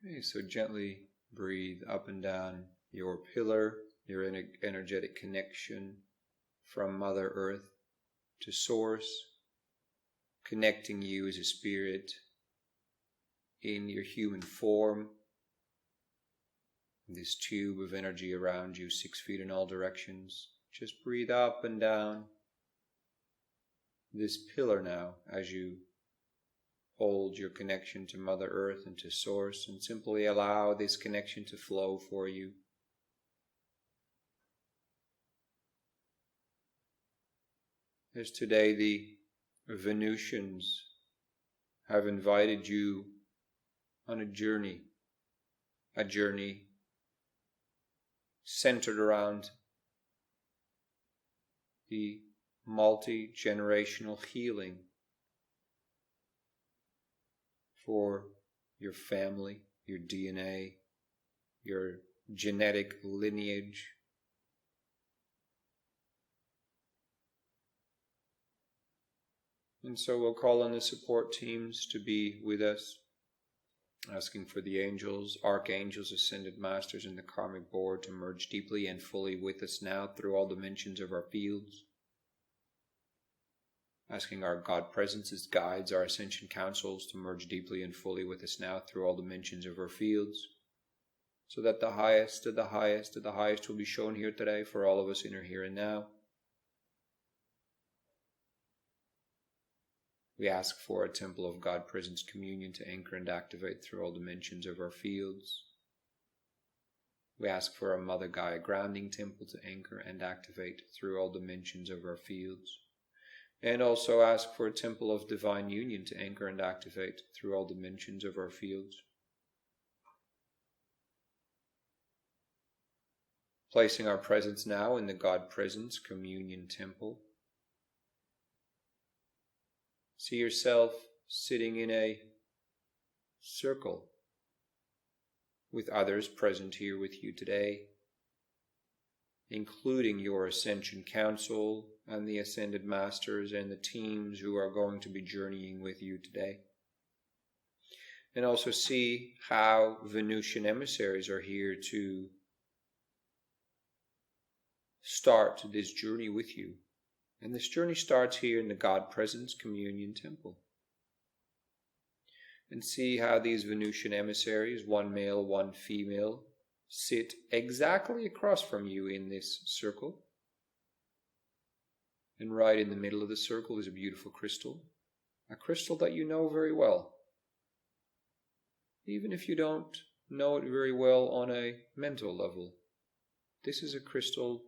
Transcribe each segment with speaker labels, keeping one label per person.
Speaker 1: Okay, so gently breathe up and down your pillar, your energetic connection from Mother Earth to Source, connecting you as a spirit in your human form. This tube of energy around you, 6 feet in all directions. Just breathe up and down this pillar now as you hold your connection to Mother Earth and to Source, and simply allow this connection to flow for you. As today the Venusians have invited you on a journey centered around the multi-generational healing for your family, your DNA, your genetic lineage. And so we'll call on the support teams to be with us, asking for the angels, archangels, ascended masters, and the karmic board to merge deeply and fully with us now through all dimensions of our fields. Asking our God presences, guides, our ascension councils to merge deeply and fully with us now through all dimensions of our fields, so that the highest of the highest of the highest will be shown here today for all of us in our here and now. We ask for a Temple of God Presence communion to anchor and activate through all dimensions of our fields. We ask for a Mother Gaia grounding temple to anchor and activate through all dimensions of our fields. And also ask for a Temple of Divine Union to anchor and activate through all dimensions of our fields. Placing our presence now in the God Presence Communion Temple. See yourself sitting in a circle with others present here with you today, including your Ascension Council and the Ascended Masters and the teams who are going to be journeying with you today. And also see how Venusian emissaries are here to start this journey with you. And this journey starts here in the God Presence Communion Temple. And see how these Venusian emissaries, one male, one female, sit exactly across from you in this circle. And right in the middle of the circle is a beautiful crystal, a crystal that you know very well. Even if you don't know it very well on a mental level, this is a crystal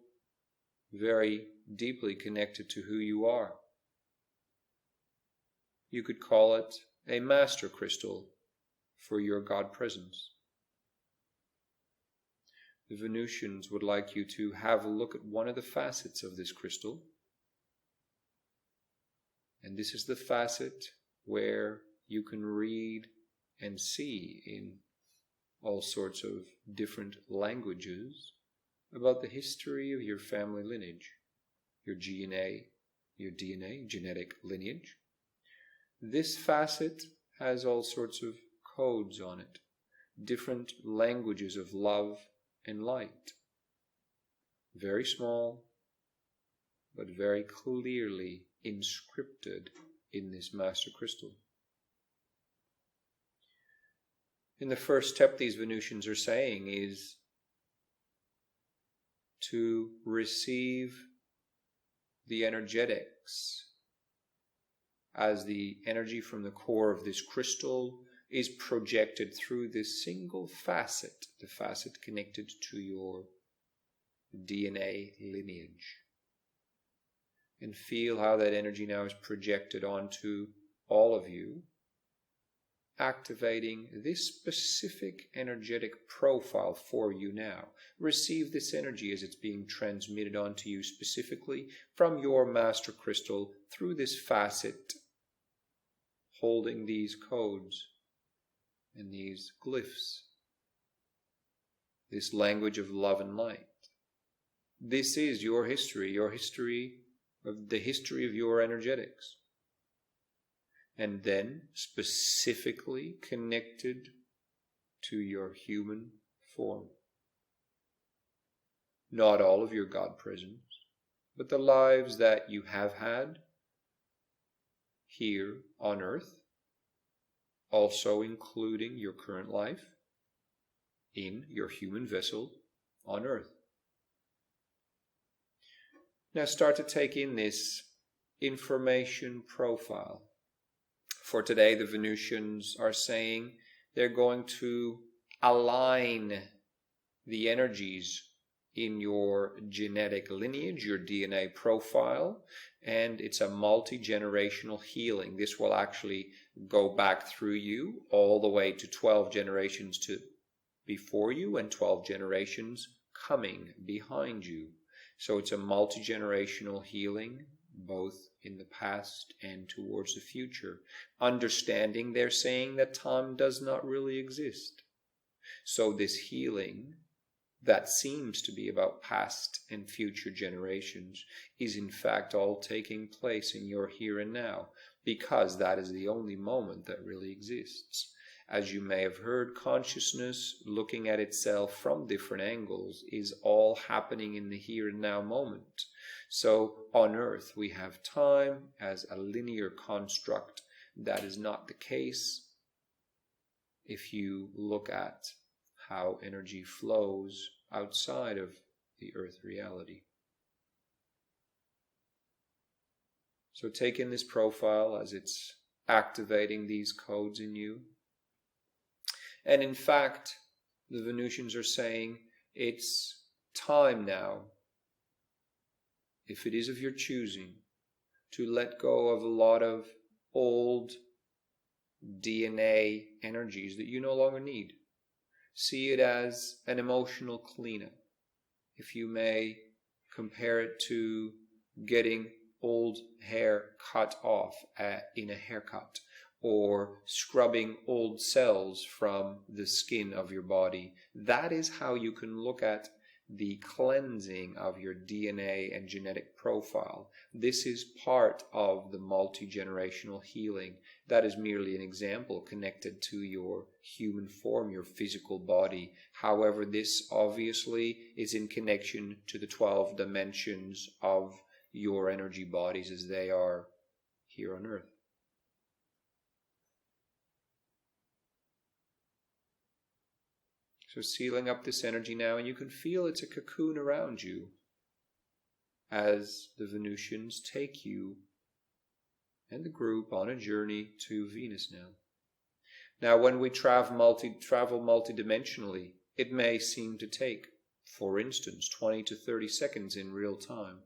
Speaker 1: very deeply connected to who you are. You could call it a master crystal for your God presence. The Venusians would like you to have a look at one of the facets of this crystal. And this is the facet where you can read and see in all sorts of different languages about the history of your family lineage, your DNA, genetic lineage. This facet has all sorts of codes on it, different languages of love and light. Very small, but very clearly inscripted in this master crystal. And the first step these Venusians are saying is to receive the energetics as the energy from the core of this crystal is projected through this single facet, the facet connected to your DNA lineage. And feel how that energy now is projected onto all of you, activating this specific energetic profile for you now. Receive this energy as it's being transmitted onto you specifically from your master crystal through this facet, holding these codes and these glyphs, this language of love and light. This is your history of the history of your energetics. And then specifically connected to your human form. Not all of your God presence, but the lives that you have had here on earth, also including your current life in your human vessel on earth. Now start to take in this information profile. For today, the Venusians are saying they're going to align the energies in your genetic lineage, your DNA profile, and it's a multi-generational healing. This will actually go back through you all the way to 12 generations to before you and 12 generations coming behind you. So it's a multi-generational healing, both in the past and towards the future. Understanding they're saying that time does not really exist. So this healing that seems to be about past and future generations is in fact all taking place in your here and now, because that is the only moment that really exists. As you may have heard, consciousness looking at itself from different angles is all happening in the here and now moment. So on earth we have time as a linear construct. That is not the case if you look at how energy flows outside of the earth reality. So take in this profile as it's activating these codes in you. And in fact, the Venusians are saying it's time now, if it is of your choosing, to let go of a lot of old DNA energies that you no longer need. See it as an emotional cleanup. If you may compare it to getting old hair cut off in a haircut, or scrubbing old cells from the skin of your body. That is how you can look at the cleansing of your DNA and genetic profile. This is part of the multi-generational healing. That is merely an example connected to your human form, your physical body. However, this obviously is in connection to the 12 dimensions of your energy bodies as they are here on earth. So sealing up this energy now, and you can feel it's a cocoon around you as the Venusians take you and the group on a journey to Venus now. Now when we travel multidimensionally, it may seem to take, for instance, 20 to 30 seconds in real time.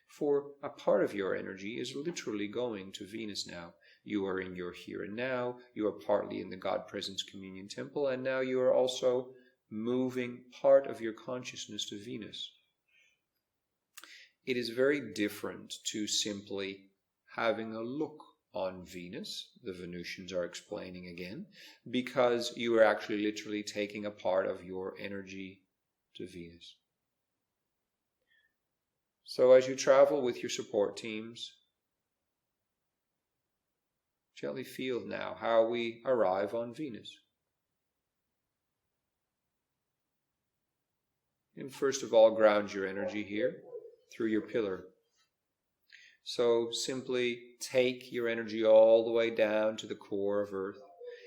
Speaker 1: For a part of your energy is literally going to Venus now. You are in your here and now, you are partly in the God Presence Communion Temple, and now you are also moving part of your consciousness to Venus. It is very different to simply having a look on Venus, the Venusians are explaining again, because you are actually literally taking a part of your energy to Venus. So as you travel with your support teams, gently feel now how we arrive on Venus. And first of all, ground your energy here through your pillar. So simply take your energy all the way down to the core of Earth,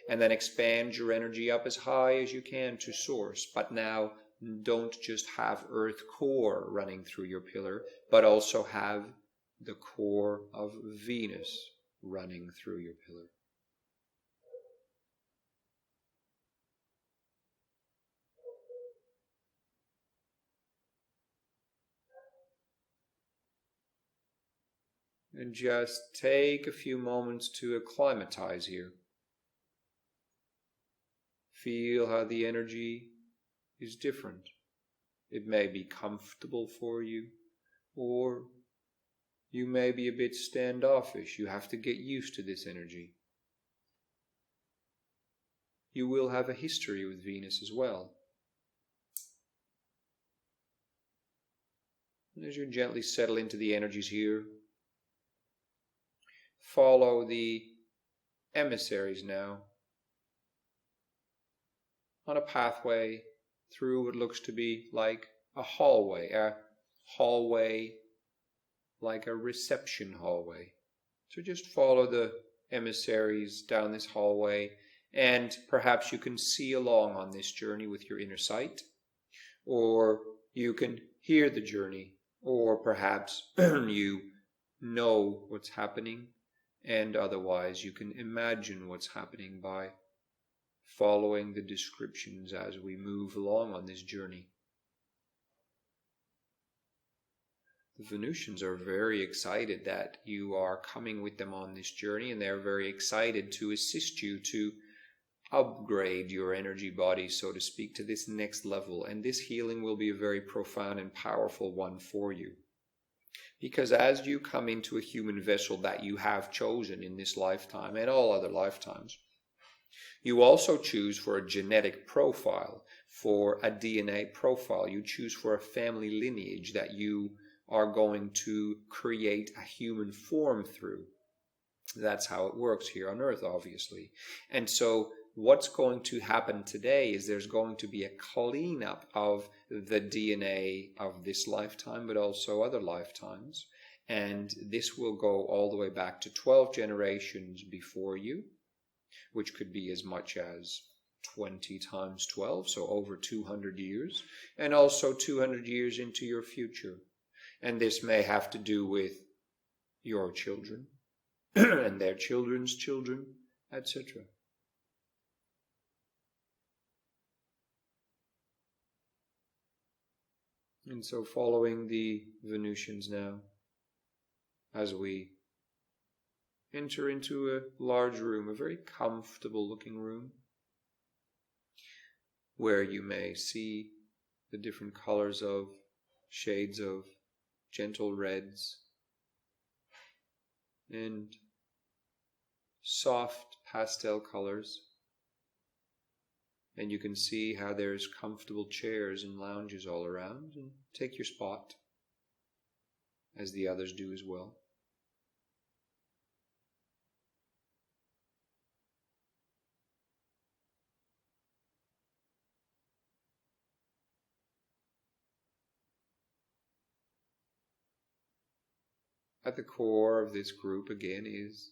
Speaker 1: and then expand your energy up as high as you can to Source. But now don't just have Earth core running through your pillar, but also have the core of Venus running through your pillar. And just take a few moments to acclimatize here. Feel how the energy is different. It may be comfortable for you, or you may be a bit standoffish. You have to get used to this energy. You will have a history with Venus as well. And as you gently settle into the energies here, follow the emissaries now. on a pathway through what looks to be like a hallway like a reception hallway. So just follow the emissaries down this hallway, and perhaps you can see along on this journey with your inner sight, or you can hear the journey, or perhaps you know what's happening, and otherwise you can imagine what's happening by following the descriptions as we move along on this journey. The Venusians are very excited that you are coming with them on this journey, and they're very excited to assist you to upgrade your energy body, so to speak, to this next level. And this healing will be a very profound and powerful one for you. Because as you come into a human vessel that you have chosen in this lifetime and all other lifetimes, you also choose for a genetic profile, for a DNA profile. You choose for a family lineage that you are going to create a human form through. That's how it works here on Earth, obviously. And so what's going to happen today is there's going to be a cleanup of the DNA of this lifetime, but also other lifetimes. And this will go all the way back to 12 generations before you, which could be as much as 20 times 12, so over 200 years, and also 200 years into your future. And this may have to do with your children and their children's children, etc. And so following the Venusians now, as we enter into a large room, a very comfortable looking room, where you may see the different colors of shades of gentle reds and soft pastel colors. And you can see how there's comfortable chairs and lounges all around, and take your spot, as the others do as well. At the core of this group, again, is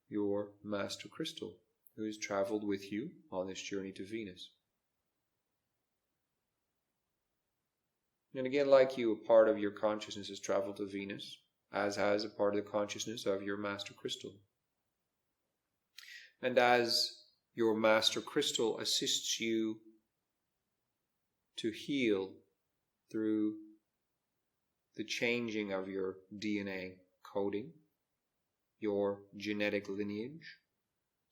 Speaker 1: your Master Crystal, who has traveled with you on this journey to Venus. And again, like you, a part of your consciousness has traveled to Venus, as has a part of the consciousness of your Master Crystal. And as your Master Crystal assists you to heal through the changing of your DNA coding, your genetic lineage,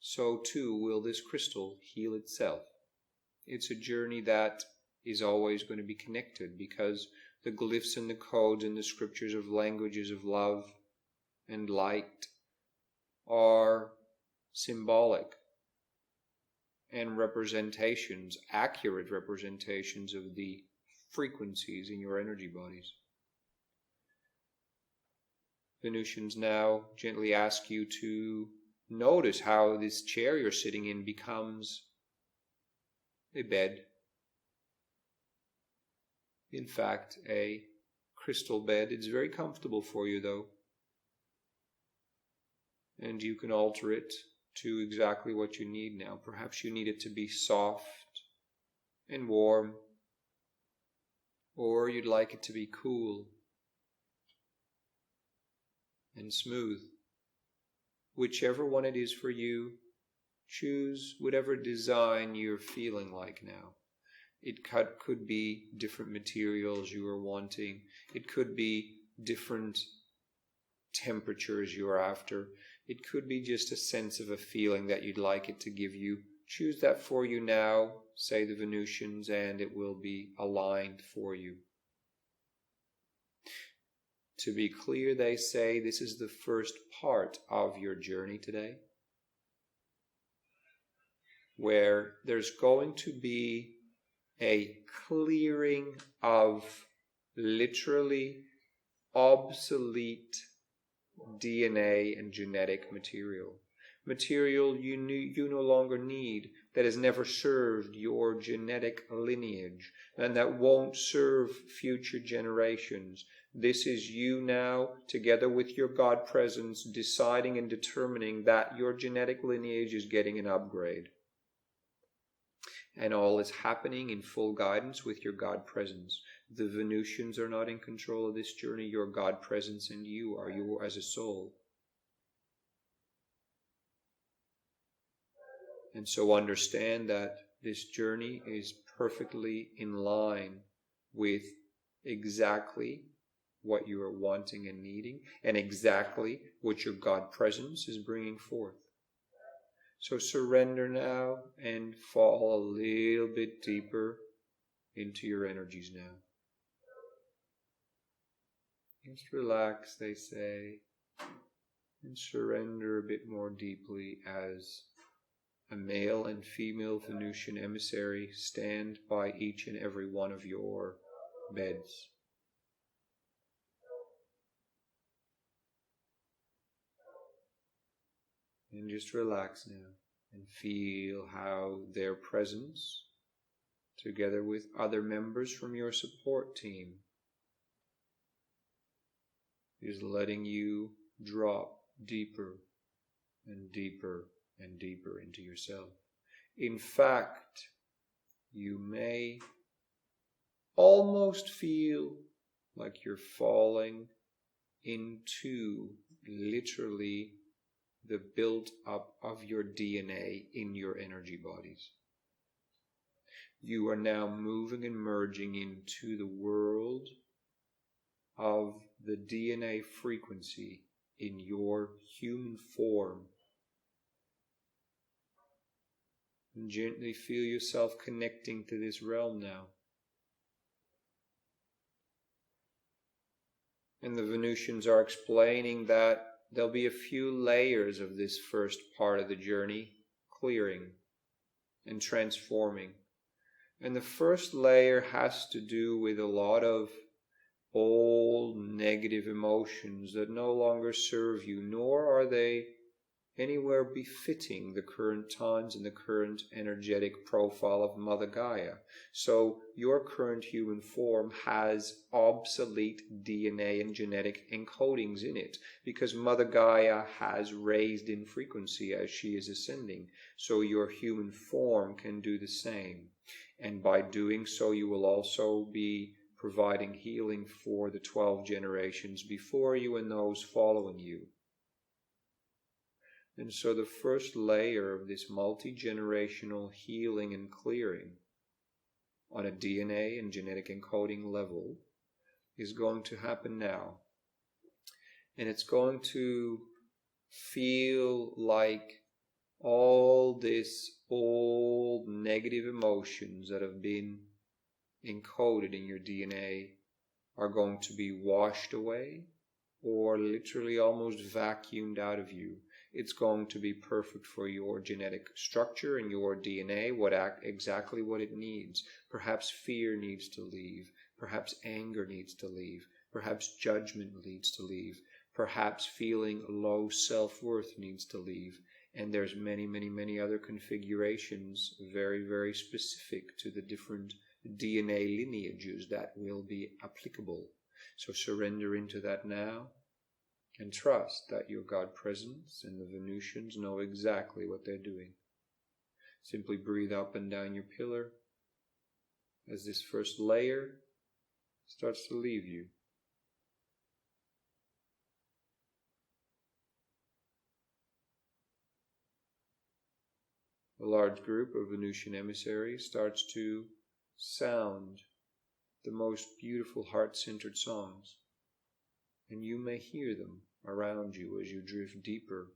Speaker 1: so too will this crystal heal itself. It's a journey that is always going to be connected, because the glyphs and the codes and the scriptures of languages of love and light are symbolic and representations, accurate representations of the frequencies in your energy bodies. Venusians now gently ask you to notice how this chair you're sitting in becomes a bed. In fact, a crystal bed. It's very comfortable for you, though. And you can alter it to exactly what you need now. Perhaps you need it to be soft and warm, or you'd like it to be cool and smooth. Whichever one it is for you, choose whatever design you're feeling like now. It could be different materials you are wanting. It could be different temperatures you're after. It could be just a sense of a feeling that you'd like it to give you. Choose that for you now, say the Venusians, and it will be aligned for you. To be clear, they say this is the first part of your journey today, where there's going to be a clearing of literally obsolete DNA and genetic material. material you no longer need, that has never served your genetic lineage, and that won't serve future generations. This is you now, together with your God presence, deciding and determining that your genetic lineage is getting an upgrade. And all is happening in full guidance with your God presence. The Venusians are not in control of this journey. Your God presence and you are you as a soul. And so understand that this journey is perfectly in line with exactly what you are wanting and needing, and exactly what your God presence is bringing forth. So surrender now and fall a little bit deeper into your energies now. Just relax, they say, and surrender a bit more deeply as a male and female Venusian emissary stand by each and every one of your beds. And just relax now and feel how their presence, together with other members from your support team, is letting you drop deeper and deeper and deeper into yourself. In fact, you may almost feel like you're falling into literally the build-up of your DNA in your energy bodies. You are now moving and merging into the world of the DNA frequency in your human form. And gently feel yourself connecting to this realm now. And the Venusians are explaining that there'll be a few layers of this first part of the journey, clearing and transforming. And the first layer has to do with a lot of old negative emotions that no longer serve you, nor are they anywhere befitting the current times and the current energetic profile of Mother Gaia. So your current human form has obsolete DNA and genetic encodings in it, because Mother Gaia has raised in frequency as she is ascending. So your human form can do the same. And by doing so, you will also be providing healing for the 12 generations before you and those following you. And so the first layer of this multi-generational healing and clearing on a DNA and genetic encoding level is going to happen now. And it's going to feel like all this old negative emotions that have been encoded in your DNA are going to be washed away or literally almost vacuumed out of you. It's going to be perfect for your genetic structure and your DNA, exactly what it needs. Perhaps fear needs to leave. Perhaps anger needs to leave. Perhaps judgment needs to leave. Perhaps feeling low self-worth needs to leave. And there's many, many, many other configurations very, very specific to the different DNA lineages that will be applicable. So surrender into that now. And trust that your God presence and the Venusians know exactly what they're doing. Simply breathe up and down your pillar as this first layer starts to leave you. A large group of Venusian emissaries starts to sound the most beautiful heart-centered songs. And you may hear them around you as you drift deeper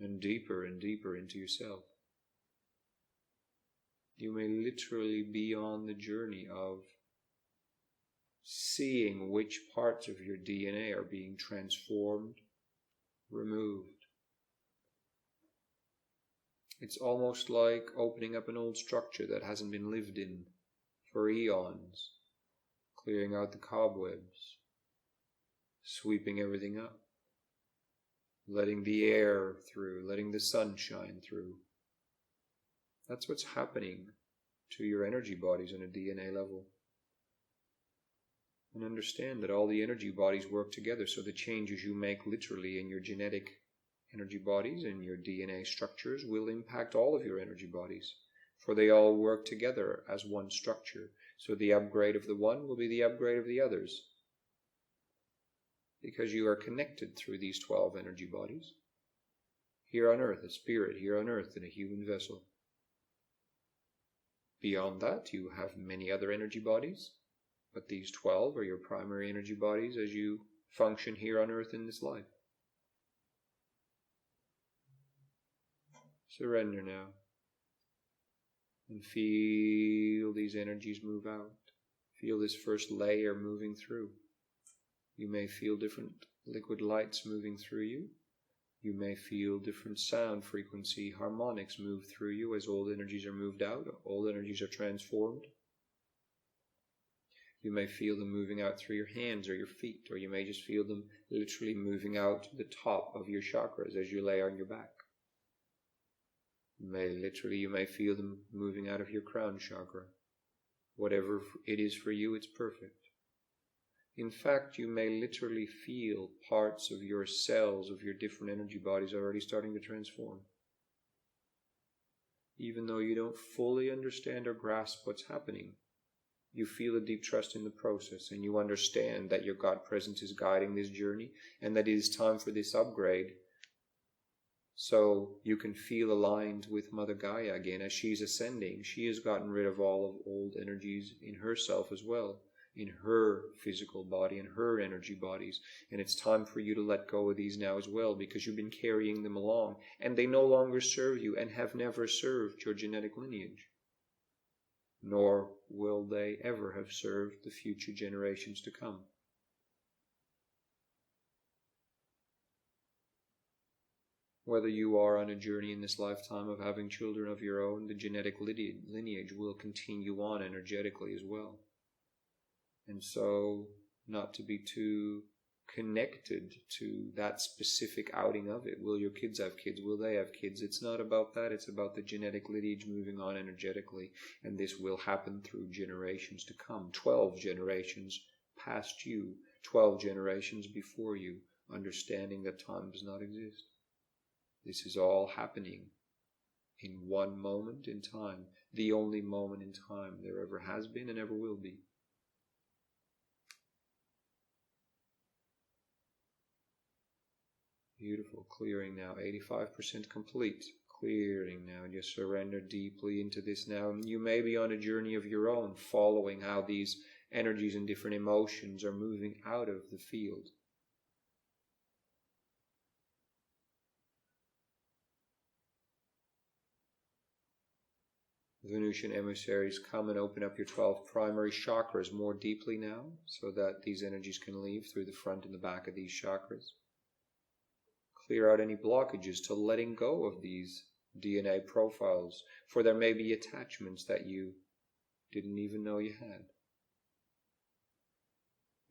Speaker 1: and deeper and deeper into yourself. You may literally be on the journey of seeing which parts of your DNA are being transformed, removed. It's almost like opening up an old structure that hasn't been lived in for eons, clearing out the cobwebs, sweeping everything up. letting the air through, letting the sun shine through. That's what's happening to your energy bodies on a DNA level. And understand that all the energy bodies work together, so the changes you make literally in your genetic energy bodies and your DNA structures will impact all of your energy bodies, for they all work together as one structure. So the upgrade of the one will be the upgrade of the others, because you are connected through these 12 energy bodies. Here on earth, a spirit, here on earth in a human vessel. Beyond that, you have many other energy bodies, but these 12 are your primary energy bodies as you function here on earth in this life. Surrender now, and feel these energies move out. Feel this first layer moving through. You may feel different liquid lights moving through you. You may feel different sound frequency harmonics move through you as old energies are moved out, old energies are transformed. You may feel them moving out through your hands or your feet, or you may just feel them literally moving out to the top of your chakras as you lay on your back. You may feel them moving out of your crown chakra. Whatever it is for you, it's perfect. In fact, you may literally feel parts of your cells, of your different energy bodies already starting to transform. Even though you don't fully understand or grasp what's happening, you feel a deep trust in the process, and you understand that your God presence is guiding this journey, and that it is time for this upgrade. So you can feel aligned with Mother Gaia again. As she's ascending, she has gotten rid of all of old energies in herself as well, in her physical body and her energy bodies. And it's time for you to let go of these now as well, because you've been carrying them along, and they no longer serve you and have never served your genetic lineage. Nor will they ever have served the future generations to come. Whether you are on a journey in this lifetime of having children of your own, the genetic lineage will continue on energetically as well. And so, not to be too connected to that specific outing of it. Will your kids have kids? Will they have kids? It's not about that. It's about the genetic lineage moving on energetically. And this will happen through generations to come. 12 generations past you. 12 generations before you. Understanding that time does not exist. This is all happening in one moment in time. The only moment in time there ever has been and ever will be. Beautiful. Clearing now. 85% complete. Clearing now. And just surrender deeply into this now. And you may be on a journey of your own, following how these energies and different emotions are moving out of the field. Venusian emissaries, come and open up your 12 primary chakras more deeply now, so that these energies can leave through the front and the back of these chakras. Clear out any blockages to letting go of these DNA profiles, for there may be attachments that you didn't even know you had.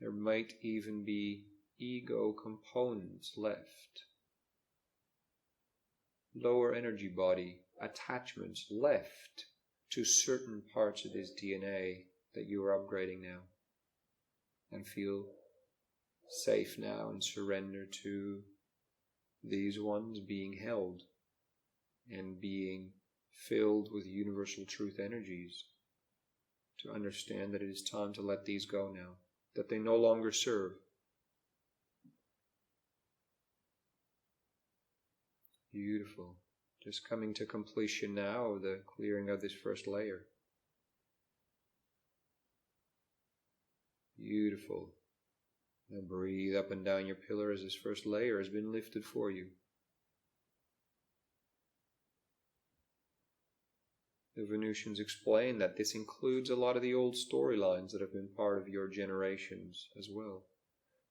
Speaker 1: There might even be ego components left. Lower energy body attachments left to certain parts of this DNA that you are upgrading now, and feel safe now and surrender to these ones being held and being filled with universal truth energies, to understand that it is time to let these go now, that they no longer serve. Beautiful. Just coming to completion now of the clearing of this first layer. Beautiful. Now breathe up and down your pillar as this first layer has been lifted for you. The Venusians explain that this includes a lot of the old storylines that have been part of your generations as well.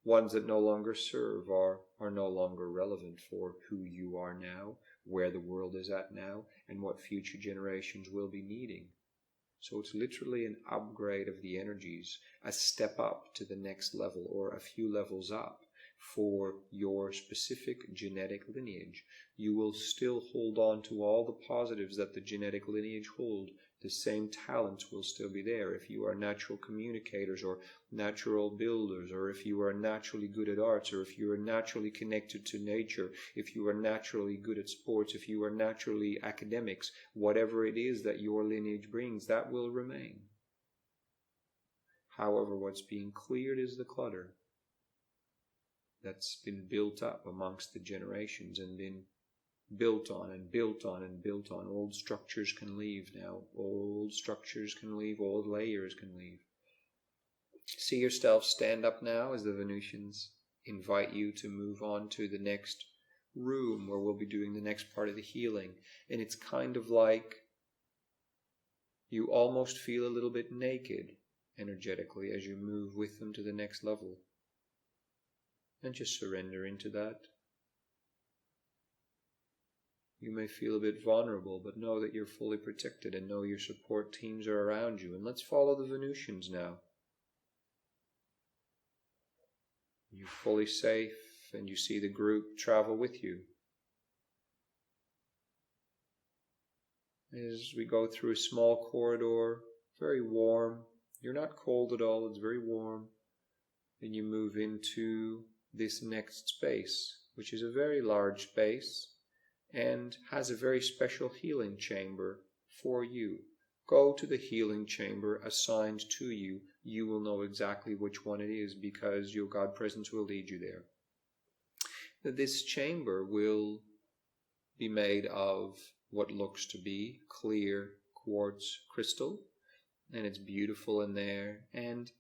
Speaker 1: Ones that no longer serve are no longer relevant for who you are now, where the world is at now, and what future generations will be needing. So it's literally an upgrade of the energies, a step up to the next level, or a few levels up, for your specific genetic lineage. You will still hold on to all the positives that the genetic lineage hold. The same talents will still be there. If you are natural communicators or natural builders, or if you are naturally good at arts, or if you are naturally connected to nature, if you are naturally good at sports, if you are naturally academics, whatever it is that your lineage brings, that will remain. However, what's being cleared is the clutter that's been built up amongst the generations and been built on and built on and built on. Old structures can leave now. Old structures can leave. Old layers can leave. See yourself stand up now as the Venusians invite you to move on to the next room where we'll be doing the next part of the healing. And it's kind of like you almost feel a little bit naked energetically as you move with them to the next level. And just surrender into that. You may feel a bit vulnerable, but know that you're fully protected and know your support teams are around you. And let's follow the Venusians now. You're fully safe and you see the group travel with you. As we go through a small corridor, very warm. You're not cold at all, it's very warm. And you move into this next space, which is a very large space and has a very special healing chamber for you. Go to the healing chamber assigned to you. You will know exactly which one it is because your God presence will lead you there. This chamber will be made of what looks to be clear quartz crystal, and it's beautiful in there, and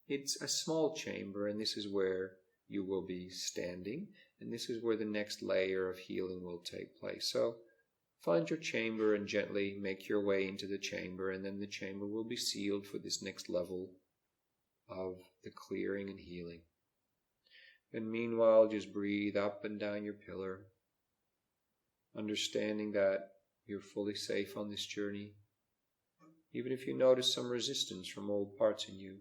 Speaker 1: it's a small chamber, and this is where you will be standing, and this is where the next layer of healing will take place. So find your chamber and gently make your way into the chamber, and then the chamber will be sealed for this next level of the clearing and healing. And meanwhile, just breathe up and down your pillar, understanding that you're fully safe on this journey. Even if you notice some resistance from old parts in you,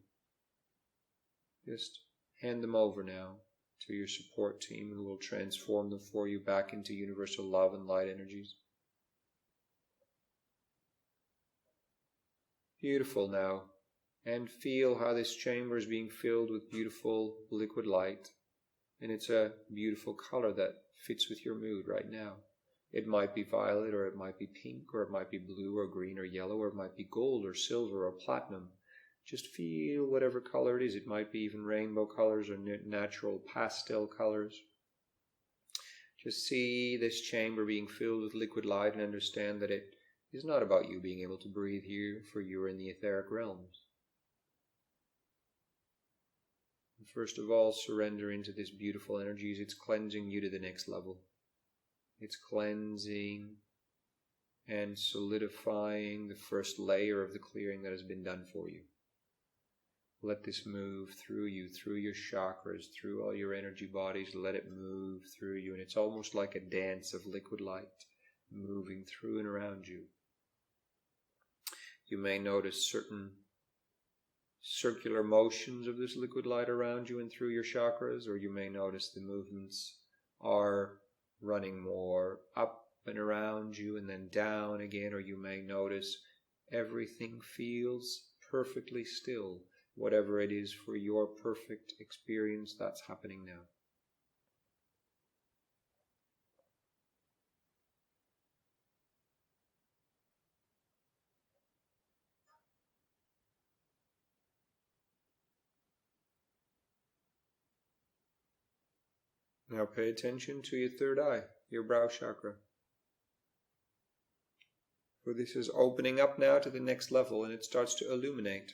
Speaker 1: just hand them over now to your support team who will transform them for you back into universal love and light energies. Beautiful now. And feel how this chamber is being filled with beautiful liquid light. And it's a beautiful color that fits with your mood right now. It might be violet, or it might be pink, or it might be blue or green or yellow, or it might be gold or silver or platinum. Just feel whatever color it is. It might be even rainbow colors or natural pastel colors. Just see this chamber being filled with liquid light and understand that it is not about you being able to breathe here, for you are in the etheric realms. And first of all, surrender into this beautiful energy as it's cleansing you to the next level. It's cleansing and solidifying the first layer of the clearing that has been done for you. Let this move through you, through your chakras, through all your energy bodies. Let it move through you. And it's almost like a dance of liquid light moving through and around you. You may notice certain circular motions of this liquid light around you and through your chakras, or you may notice the movements are running more up and around you and then down again, or you may notice everything feels perfectly still. Whatever it is for your perfect experience, that's happening now. Now pay attention to your third eye, your brow chakra. For this is opening up now to the next level, and it starts to illuminate.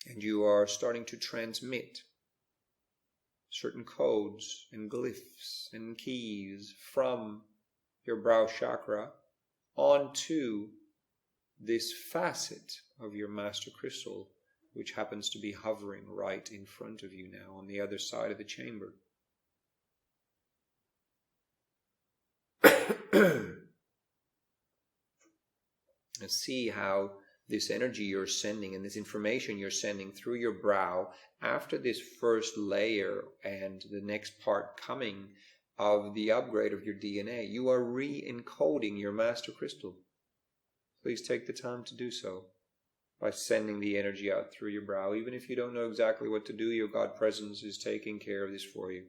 Speaker 1: And you are starting to transmit certain codes and glyphs and keys from your brow chakra onto this facet of your master crystal, which happens to be hovering right in front of you now on the other side of the chamber. And see how this energy you're sending and this information you're sending through your brow, after this first layer and the next part coming of the upgrade of your DNA, you are re-encoding your master crystal. Please take the time to do so by sending the energy out through your brow. Even if you don't know exactly what to do, your God presence is taking care of this for you.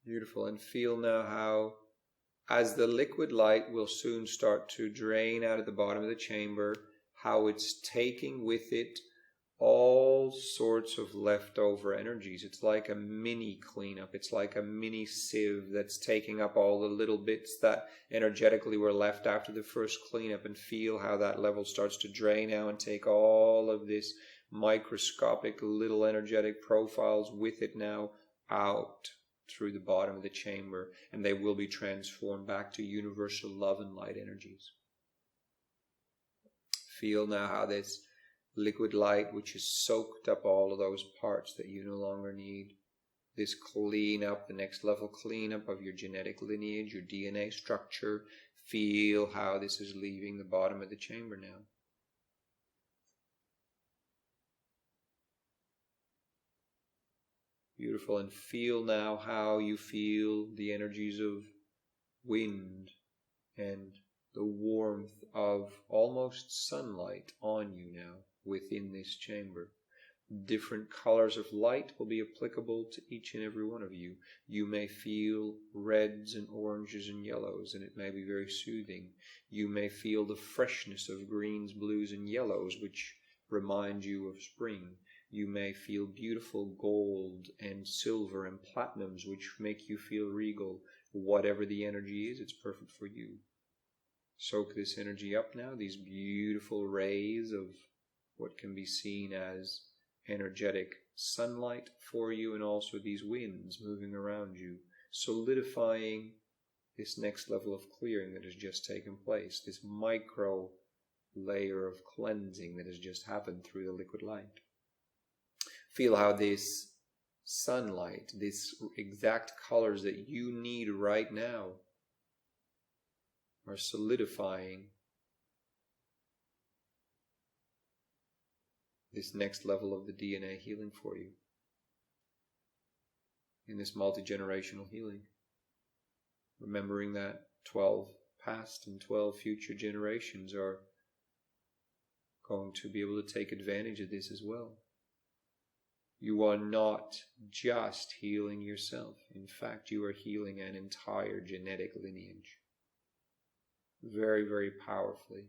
Speaker 1: Beautiful. And feel now how, as the liquid light will soon start to drain out of the bottom of the chamber, how it's taking with it all sorts of leftover energies. It's like a mini cleanup. It's like a mini sieve that's taking up all the little bits that energetically were left after the first cleanup, and feel how that level starts to drain out and take all of this microscopic little energetic profiles with it now out through the bottom of the chamber, and they will be transformed back to universal love and light energies. Feel now how this liquid light, which has soaked up all of those parts that you no longer need, this cleanup, the next level cleanup of your genetic lineage, your DNA structure, feel how this is leaving the bottom of the chamber now. Beautiful. And feel now how you feel the energies of wind and the warmth of almost sunlight on you now within this chamber. Different colors of light will be applicable to each and every one of you. You may feel reds and oranges and yellows, and it may be very soothing. You may feel the freshness of greens, blues, and yellows, which remind you of spring. You may feel beautiful gold and silver and platinums, which make you feel regal. Whatever the energy is, it's perfect for you. Soak this energy up now, these beautiful rays of what can be seen as energetic sunlight for you, and also these winds moving around you, solidifying this next level of clearing that has just taken place, this micro layer of cleansing that has just happened through the liquid light. Feel how this sunlight, these exact colors that you need right now, are solidifying this next level of the DNA healing for you, in this multi-generational healing. Remembering that 12 past and 12 future generations are going to be able to take advantage of this as well. You are not just healing yourself. In fact, you are healing an entire genetic lineage. Very, very powerfully.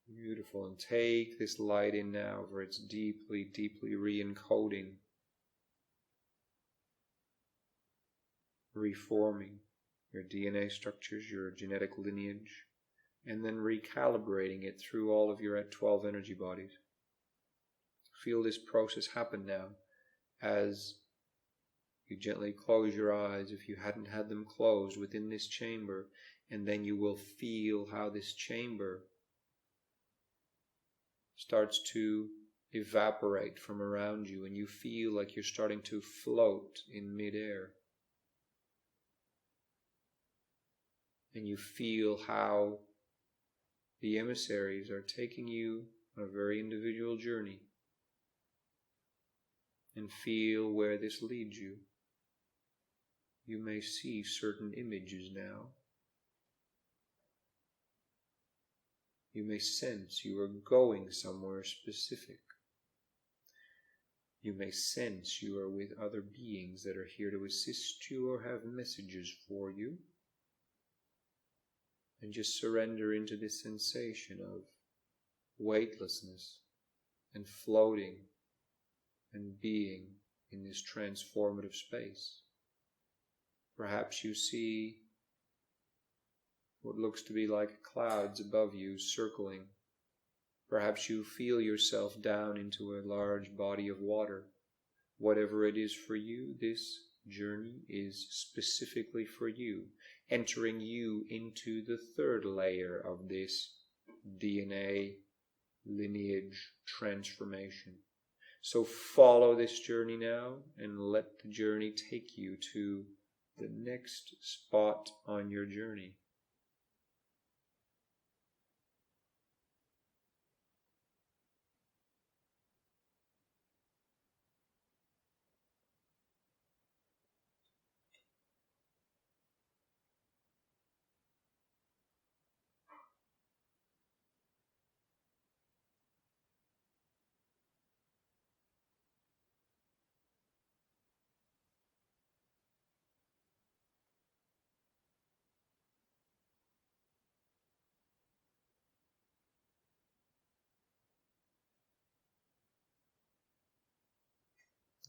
Speaker 1: Beautiful. And take this light in now, for it's deeply, deeply re-encoding, reforming your DNA structures, your genetic lineage, and then recalibrating it through all of your 12 energy bodies. Feel this process happen now as you gently close your eyes, if you hadn't had them closed, within this chamber, and then you will feel how this chamber starts to evaporate from around you, and you feel like you're starting to float in midair. And you feel how the emissaries are taking you on a very individual journey, and feel where this leads you. You may see certain images now. You may sense you are going somewhere specific. You may sense you are with other beings that are here to assist you or have messages for you. And just surrender into this sensation of weightlessness and floating and being in this transformative space. Perhaps you see what looks to be like clouds above you circling. Perhaps you feel yourself down into a large body of water. Whatever it is for you, this journey is specifically for you, entering you into the third layer of this DNA lineage transformation. So follow this journey now and let the journey take you to the next spot on your journey.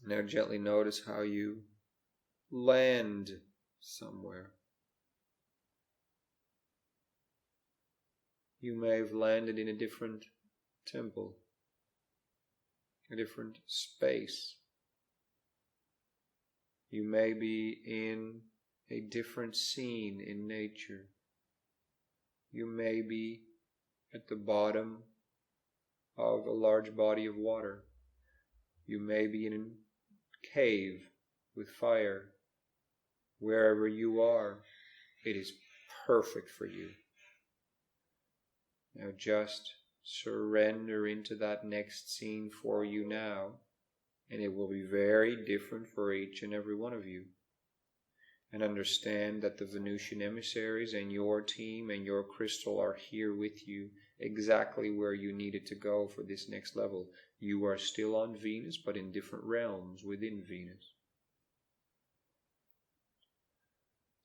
Speaker 1: Now gently notice how you land somewhere. You may have landed in a different temple, a different space. You may be in a different scene in nature. You may be at the bottom of a large body of water. You may be in a cave with fire. Wherever you are, it is perfect for you. Now just surrender into that next scene for you now, and it will be very different for each and every one of you. And understand that the Venusian emissaries and your team and your crystal are here with you exactly where you needed to go for this next level. You are still on Venus, but in different realms within Venus.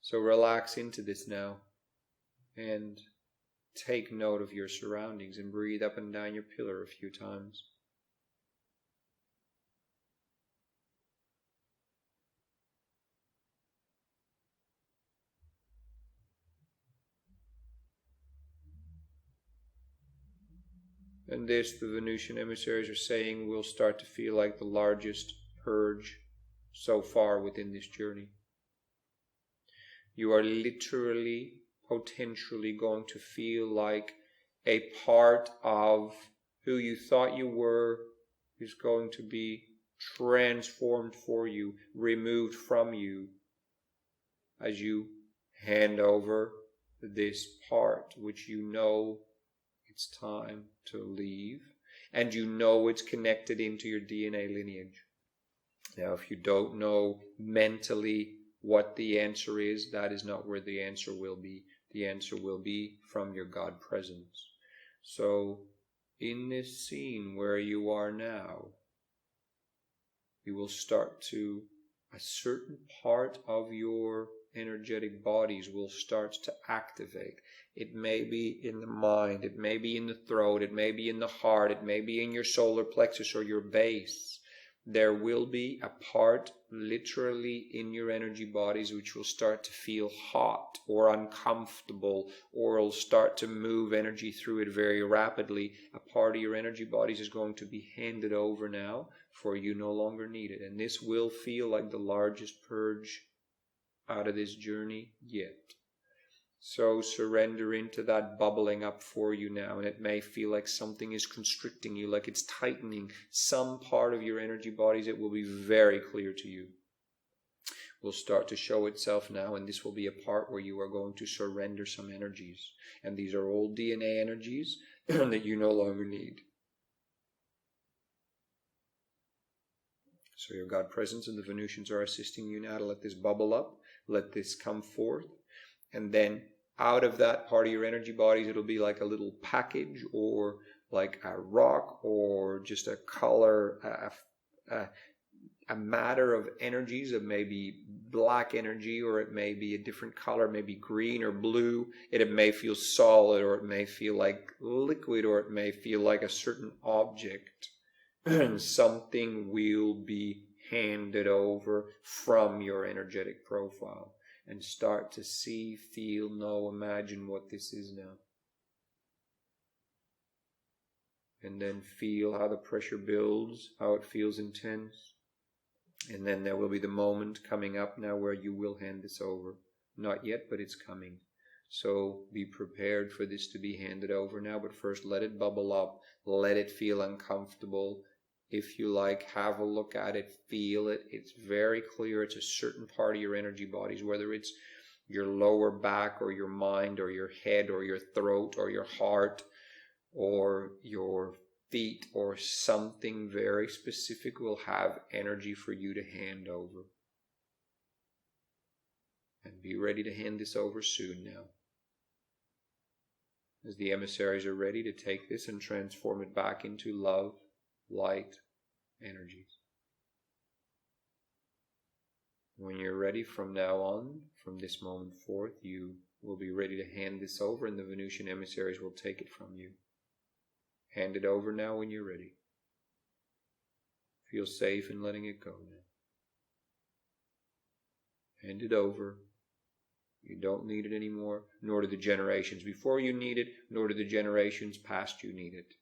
Speaker 1: So relax into this now and take note of your surroundings and breathe up and down your pillar a few times. And this, the Venusian emissaries are saying, will start to feel like the largest purge so far within this journey. You are literally, potentially going to feel like a part of who you thought you were is going to be transformed for you, removed from you, as you hand over this part which you know it's time to leave, and you know it's connected into your DNA lineage. Now, if you don't know mentally what the answer is, that is not where the answer will be. The answer will be from your God presence. So, in this scene where you are now, you will start to, a certain part of your energetic bodies will start to activate. It may be in the mind, it may be in the throat, it may be in the heart, it may be in your solar plexus or your base. There will be a part literally in your energy bodies which will start to feel hot or uncomfortable, or will start to move energy through it very rapidly. A part of your energy bodies is going to be handed over now, for you no longer need it. And this will feel like the largest purge out of this journey yet. So surrender into that bubbling up for you now, and it may feel like something is constricting you, like it's tightening some part of your energy bodies. It will be very clear to you. Will start to show itself now, and this will be a part where you are going to surrender some energies. And these are old DNA energies that you no longer need. So your God presence and the Venusians are assisting you now to let this bubble up, let this come forth, and then out of that part of your energy bodies, it'll be like a little package, or like a rock, or just a color, a matter of energies. It may be black energy, or it may be a different color, maybe green or blue. It may feel solid, or it may feel like liquid, or it may feel like a certain object. Something will be handed over from your energetic profile. And start to see, feel, know, imagine what this is now. And then feel how the pressure builds, how it feels intense. And then there will be the moment coming up now where you will hand this over. Not yet, but it's coming. So be prepared for this to be handed over now, but first let it bubble up, let it feel uncomfortable. If you like, have a look at it, feel it. It's very clear it's a certain part of your energy bodies, whether it's your lower back or your mind or your head or your throat or your heart or your feet or something very specific will have energy for you to hand over. And be ready to hand this over soon now. As the emissaries are ready to take this and transform it back into love, light, energies. When you're ready from now on, from this moment forth, you will be ready to hand this over and the Venusian emissaries will take it from you. Hand it over now when you're ready. Feel safe in letting it go now. Hand it over. You don't need it anymore, nor do the generations before you need it, nor do the generations past you need it.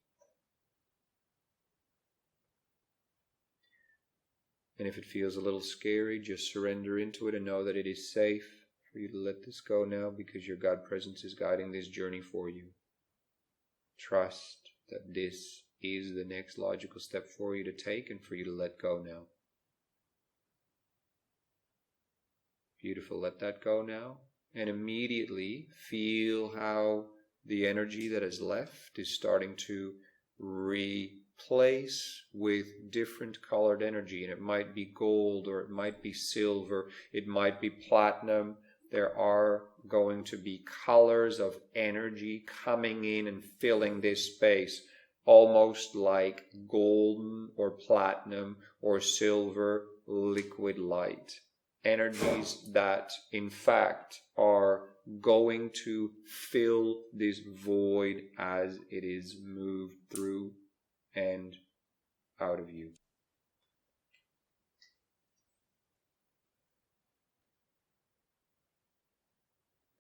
Speaker 1: And if it feels a little scary, just surrender into it and know that it is safe for you to let this go now because your God presence is guiding this journey for you. Trust that this is the next logical step for you to take and for you to let go now. Beautiful. Let that go now. And immediately feel how the energy that is left is starting to replace with different colored energy. And it might be gold, or it might be silver, it might be platinum. There are going to be colors of energy coming in and filling this space, almost like golden or platinum or silver liquid light. Energies that, in fact, are going to fill this void as it is moved through and out of you.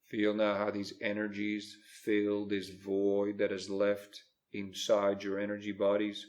Speaker 1: Feel now how these energies fill this void that is left inside your energy bodies.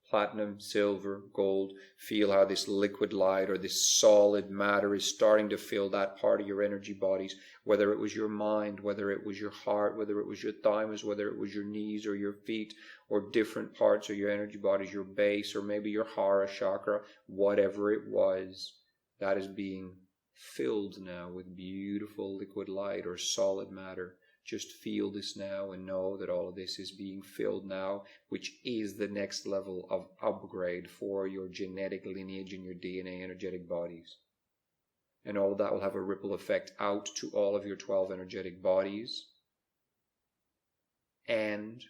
Speaker 1: Platinum, silver, gold. Feel how this liquid light or this solid matter is starting to fill that part of your energy bodies, whether it was your mind, whether it was your heart, whether it was your thymus, whether it was your knees or your feet, or different parts of your energy bodies, your base, or maybe your hara chakra, whatever it was, that is being filled now with beautiful liquid light or solid matter. Just feel this now and know that all of this is being filled now, which is the next level of upgrade for your genetic lineage and your DNA energetic bodies. And all of that will have a ripple effect out to all of your 12 energetic bodies. And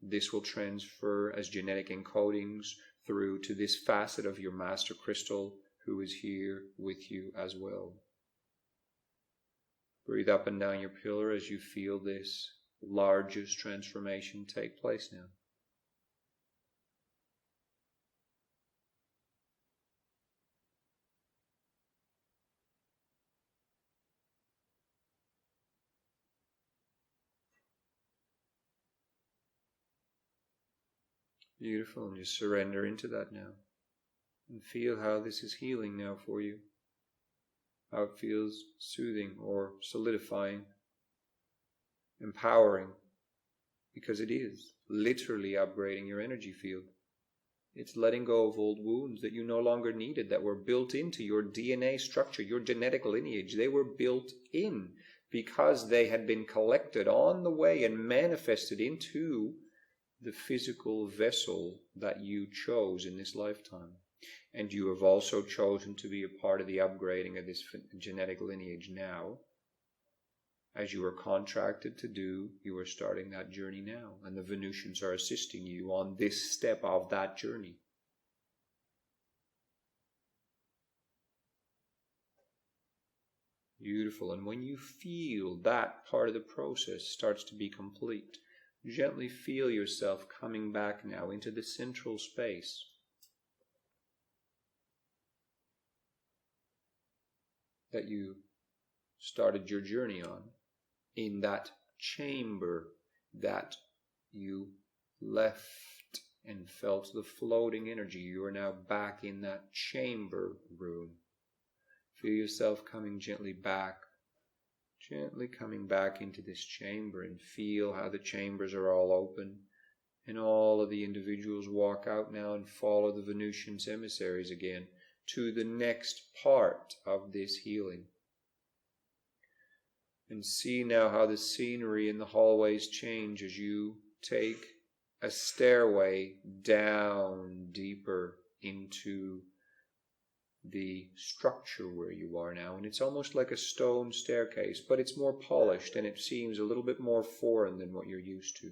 Speaker 1: this will transfer as genetic encodings through to this facet of your master crystal who is here with you as well. Breathe up and down your pillar as you feel this largest transformation take place now. Beautiful, and just surrender into that now. And feel how this is healing now for you. How it feels soothing or solidifying, empowering, because it is literally upgrading your energy field. It's letting go of old wounds that you no longer needed, that were built into your DNA structure, your genetic lineage. They were built in because they had been collected on the way and manifested into the physical vessel that you chose in this lifetime. And you have also chosen to be a part of the upgrading of this genetic lineage now. As you are contracted to do, you are starting that journey now. And the Venusians are assisting you on this step of that journey. Beautiful. And when you feel that part of the process starts to be complete, gently feel yourself coming back now into the central space. That you started your journey on, in that chamber that you left and felt the floating energy. You are now back in that chamber room. Feel yourself coming gently coming back into this chamber, and feel how the chambers are all open, and all of the individuals walk out now and follow the Venusians' emissaries again to the next part of this healing. And see now how the scenery in the hallways change as you take a stairway down deeper into the structure where you are now. And it's almost like a stone staircase, but it's more polished and it seems a little bit more foreign than what you're used to.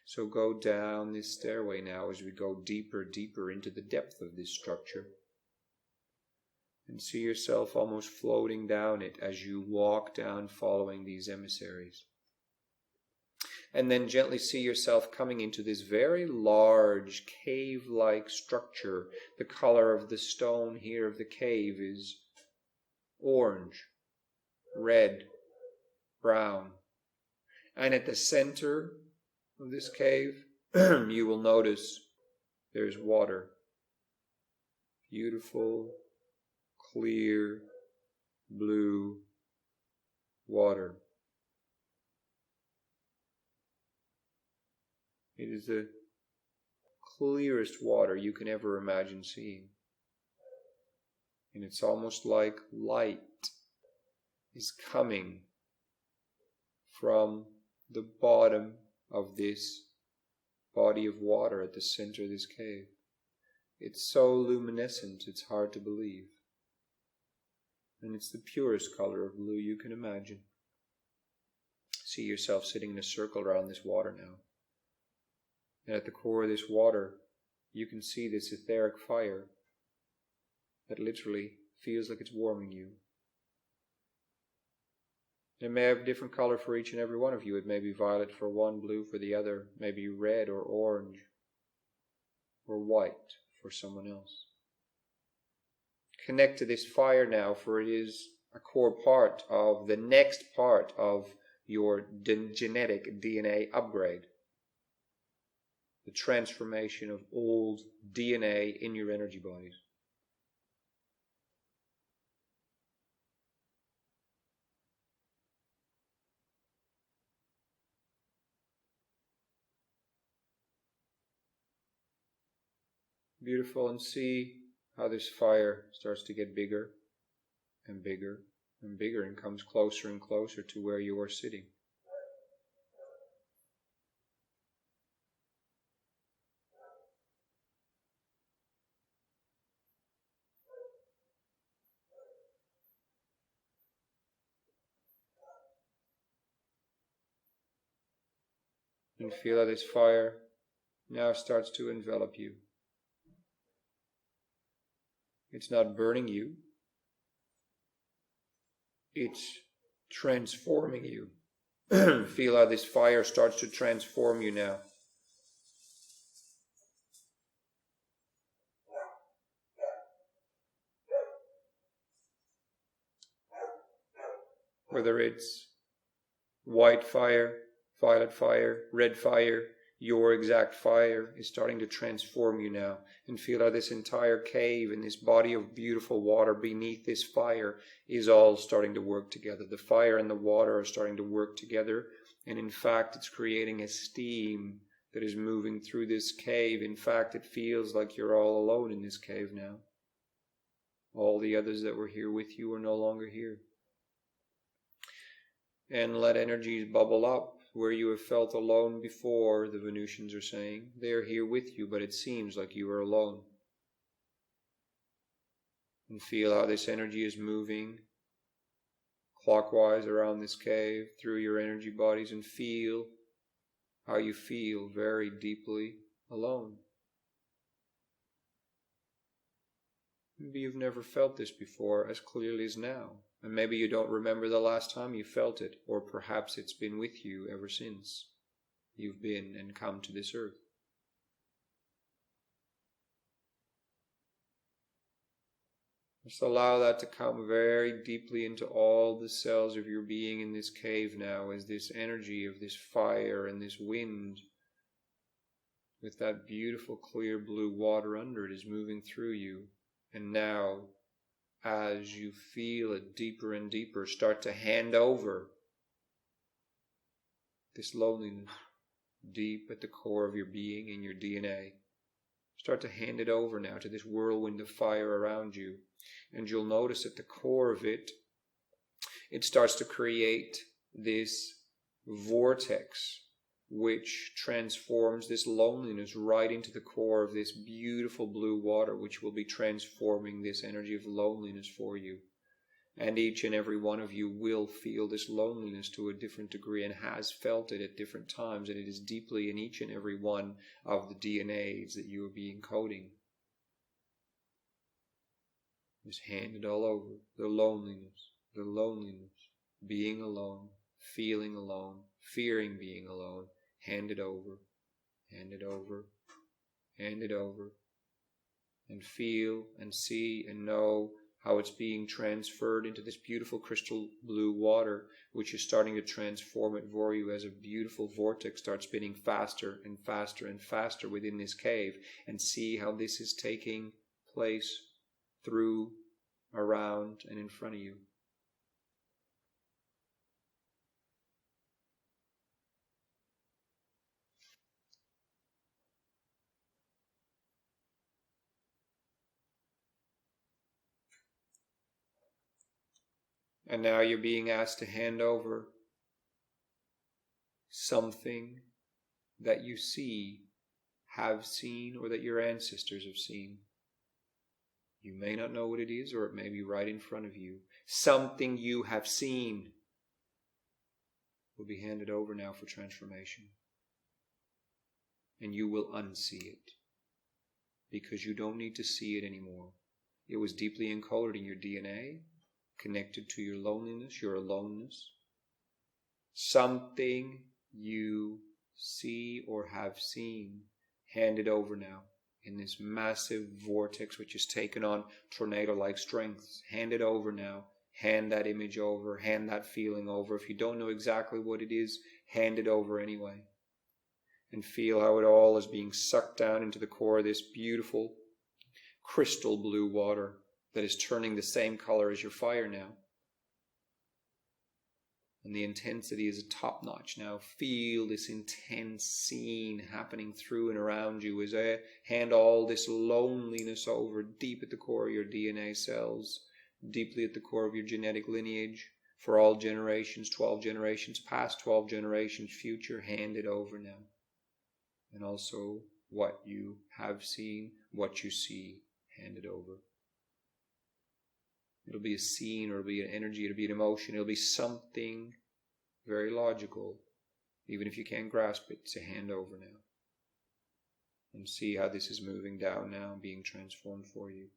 Speaker 1: So go down this stairway now as we go deeper into the depth of this structure. And see yourself almost floating down it as you walk down following these emissaries. And then gently see yourself coming into this very large cave-like structure. The color of the stone here of the cave is orange, red, brown. And at the center of this cave, you will notice there's water. Beautiful, clear, blue water. It is the clearest water you can ever imagine seeing. And it's almost like light is coming from the bottom of this body of water at the center of this cave. It's so luminescent, it's hard to believe. And it's the purest color of blue you can imagine. See yourself sitting in a circle around this water now. And at the core of this water, you can see this etheric fire that literally feels like it's warming you. It may have different color for each and every one of you. It may be violet for one, blue for the other, maybe red or orange or white for someone else. Connect to this fire now, for it is a core part of the next part of your genetic DNA upgrade. The transformation of old DNA in your energy bodies. Beautiful, and see how this fire starts to get bigger and bigger and bigger and comes closer and closer to where you are sitting. And feel how this fire now starts to envelop you. It's not burning you. It's transforming you. Feel how this fire starts to transform you now. Whether it's white fire, violet fire, red fire, your exact fire is starting to transform you now. And feel how this entire cave and this body of beautiful water beneath this fire is all starting to work together. The fire and the water are starting to work together. And in fact, it's creating a steam that is moving through this cave. In fact, it feels like you're all alone in this cave now. All the others that were here with you are no longer here. And let energies bubble up. Where you have felt alone before, the Venusians are saying. They are here with you, but it seems like you are alone. And feel how this energy is moving clockwise around this cave, through your energy bodies, and feel how you feel very deeply alone. Maybe you've never felt this before as clearly as now. And maybe you don't remember the last time you felt it, or perhaps it's been with you ever since you've been and come to this earth. Just allow that to come very deeply into all the cells of your being in this cave now, as this energy of this fire and this wind with that beautiful clear blue water under it is moving through you. And now, as you feel it deeper and deeper, start to hand over this loneliness deep at the core of your being, in your DNA. Start to hand it over now to this whirlwind of fire around you. And you'll notice at the core of it, it starts to create this vortex which transforms this loneliness right into the core of this beautiful blue water, which will be transforming this energy of loneliness for you. And each and every one of you will feel this loneliness to a different degree and has felt it at different times, and it is deeply in each and every one of the DNAs that you will be encoding. Just hand it all over. The loneliness, being alone, feeling alone, fearing being alone. Hand it over, hand it over, hand it over. And feel and see and know how it's being transferred into this beautiful crystal blue water, which is starting to transform it for you as a beautiful vortex starts spinning faster and faster and faster within this cave. And see how this is taking place through, around, and in front of you. And now you're being asked to hand over something that you see, have seen, or that your ancestors have seen. You may not know what it is, or it may be right in front of you. Something you have seen will be handed over now for transformation. And you will unsee it, because you don't need to see it anymore. It was deeply encoded in your DNA, connected to your loneliness, your aloneness. Something you see or have seen, handed over now in this massive vortex which has taken on tornado-like strengths. Hand it over now. Hand that image over. Hand that feeling over. If you don't know exactly what it is, hand it over anyway. And feel how it all is being sucked down into the core of this beautiful crystal blue water that is turning the same color as your fire now. And the intensity is top-notch now. Feel this intense scene happening through and around you as I hand all this loneliness over deep at the core of your DNA cells, deeply at the core of your genetic lineage, for all generations, 12 generations past, 12 generations future. Hand it over now. And also what you have seen, what you see, hand it over. It'll be a scene, or it'll be an energy, it'll be an emotion, it'll be something very logical, even if you can't grasp it, to hand over now. And see how this is moving down now, being transformed for you.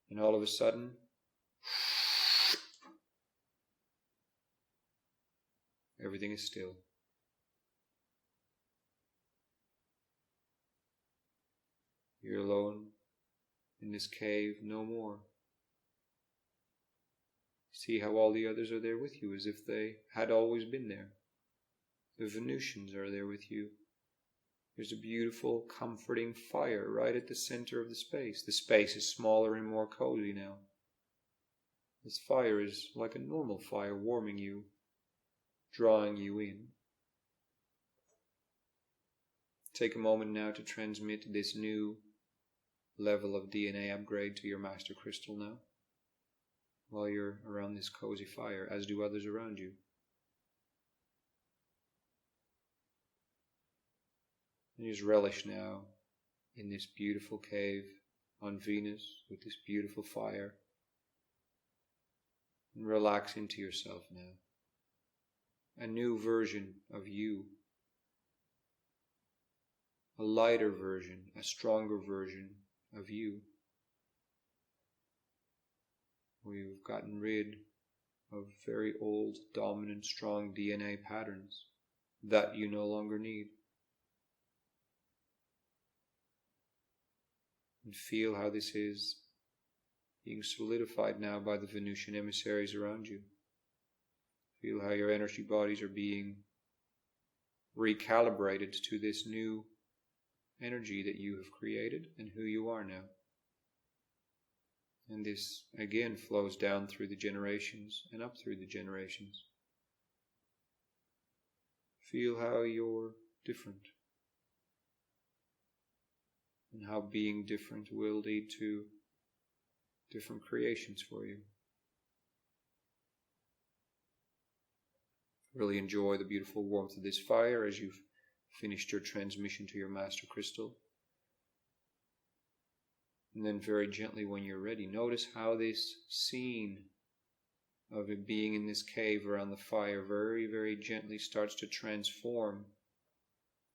Speaker 1: And all of a sudden, everything is still. You're alone in this cave no more. See how all the others are there with you as if they had always been there. The Venusians are there with you. There's a beautiful, comforting fire right at the center of the space. The space is smaller and more cozy now. This fire is like a normal fire, warming you, drawing you in. Take a moment now to transmit this new level of DNA upgrade to your master crystal now, while you're around this cozy fire, as do others around you. And just relish now in this beautiful cave on Venus with this beautiful fire. And relax into yourself now. A new version of you. A lighter version, a stronger version of you. We've gotten rid of very old, dominant, strong DNA patterns that you no longer need. And feel how this is being solidified now by the Venusian emissaries around you. Feel how your energy bodies are being recalibrated to this new energy that you have created and who you are now. And this again flows down through the generations and up through the generations. Feel how you're different, and how being different will lead to different creations for you. Really enjoy the beautiful warmth of this fire as you've finished your transmission to your Master Crystal. And then very gently, when you're ready, notice how this scene of it being in this cave around the fire very, very gently starts to transform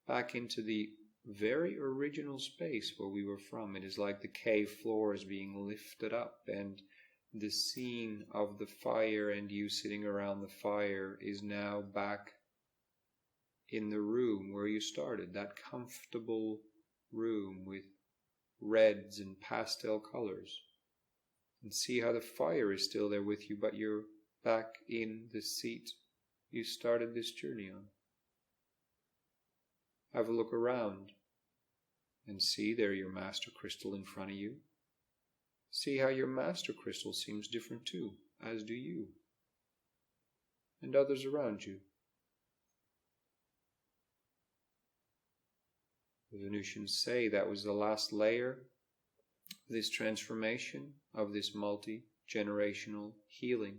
Speaker 1: back into the very original space where we were from. It is like the cave floor is being lifted up, and the scene of the fire and you sitting around the fire is now back in the room where you started, that comfortable room with reds and pastel colors. And see how the fire is still there with you, but you're back in the seat you started this journey on. Have a look around and see there your Master Crystal in front of you. See how your Master Crystal seems different too, as do you, and others around you. The Venusians say that was the last layer of this transformation, of this multi-generational healing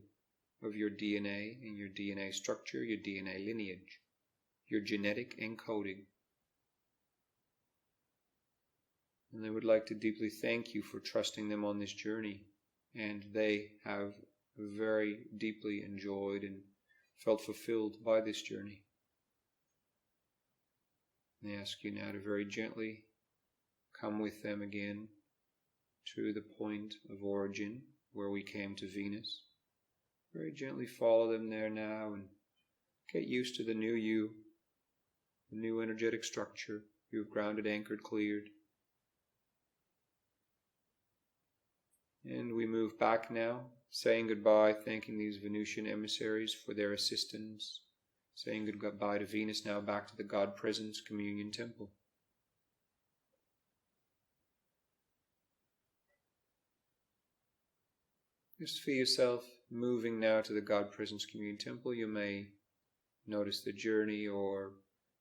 Speaker 1: of your DNA and your DNA structure, your DNA lineage, your genetic encoding. And they would like to deeply thank you for trusting them on this journey, and they have very deeply enjoyed and felt fulfilled by this journey. And they ask you now to very gently come with them again to the point of origin where we came to Venus. Very gently follow them there now and get used to the new you, the new energetic structure you've grounded, anchored, cleared. And we move back now, saying goodbye, thanking these Venusian emissaries for their assistance, saying goodbye to Venus now, back to the God Presence Communion Temple. Just feel yourself moving now to the God Presence Communion Temple. You may notice the journey, or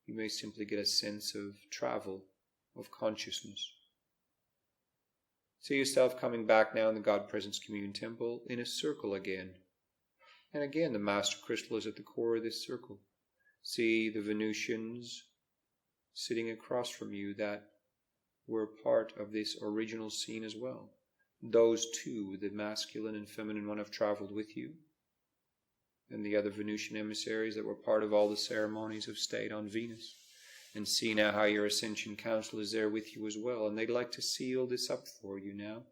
Speaker 1: you may simply get a sense of travel, of consciousness. See yourself coming back now in the God Presence Communion Temple in a circle again. And again, the Master Crystal is at the core of this circle. See the Venusians sitting across from you that were part of this original scene as well. Those two, the masculine and feminine one, have traveled with you. And the other Venusian emissaries that were part of all the ceremonies have stayed on Venus. And see now how your Ascension Council is there with you as well. And they'd like to seal this up for you now,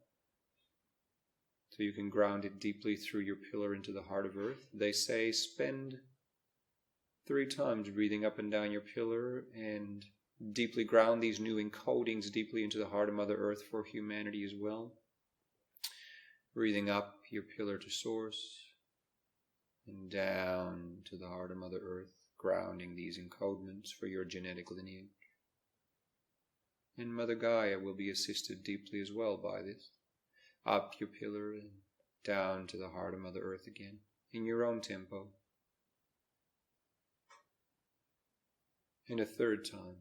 Speaker 1: so you can ground it deeply through your pillar into the heart of Earth. They say spend 3 times breathing up and down your pillar and deeply ground these new encodings deeply into the heart of Mother Earth for humanity as well. Breathing up your pillar to Source and down to the heart of Mother Earth, grounding these encodements for your genetic lineage. And Mother Gaia will be assisted deeply as well by this. Up your pillar and down to the heart of Mother Earth again, in your own tempo. And a 3rd time.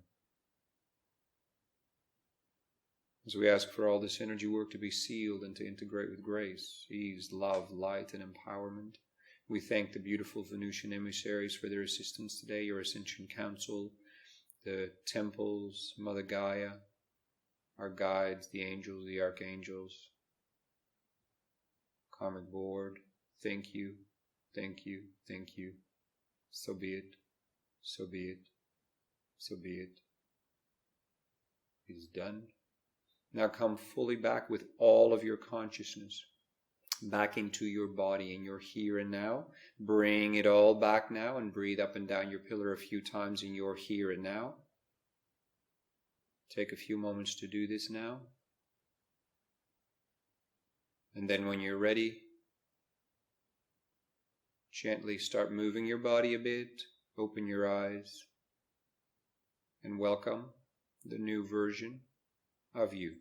Speaker 1: As we ask for all this energy work to be sealed and to integrate with grace, ease, love, light, and empowerment, we thank the beautiful Venusian emissaries for their assistance today, your Ascension Council, the temples, Mother Gaia, our guides, the angels, the archangels, Karmic Board. Thank you, thank you, thank you. So be it, so be it, so be it. It is done. Now come fully back with all of your consciousness back into your body in your here and now. Bring it all back now and breathe up and down your pillar a few times in your here and now. Take a few moments to do this now. And then when you're ready, gently start moving your body a bit. Open your eyes. and welcome the new version of you.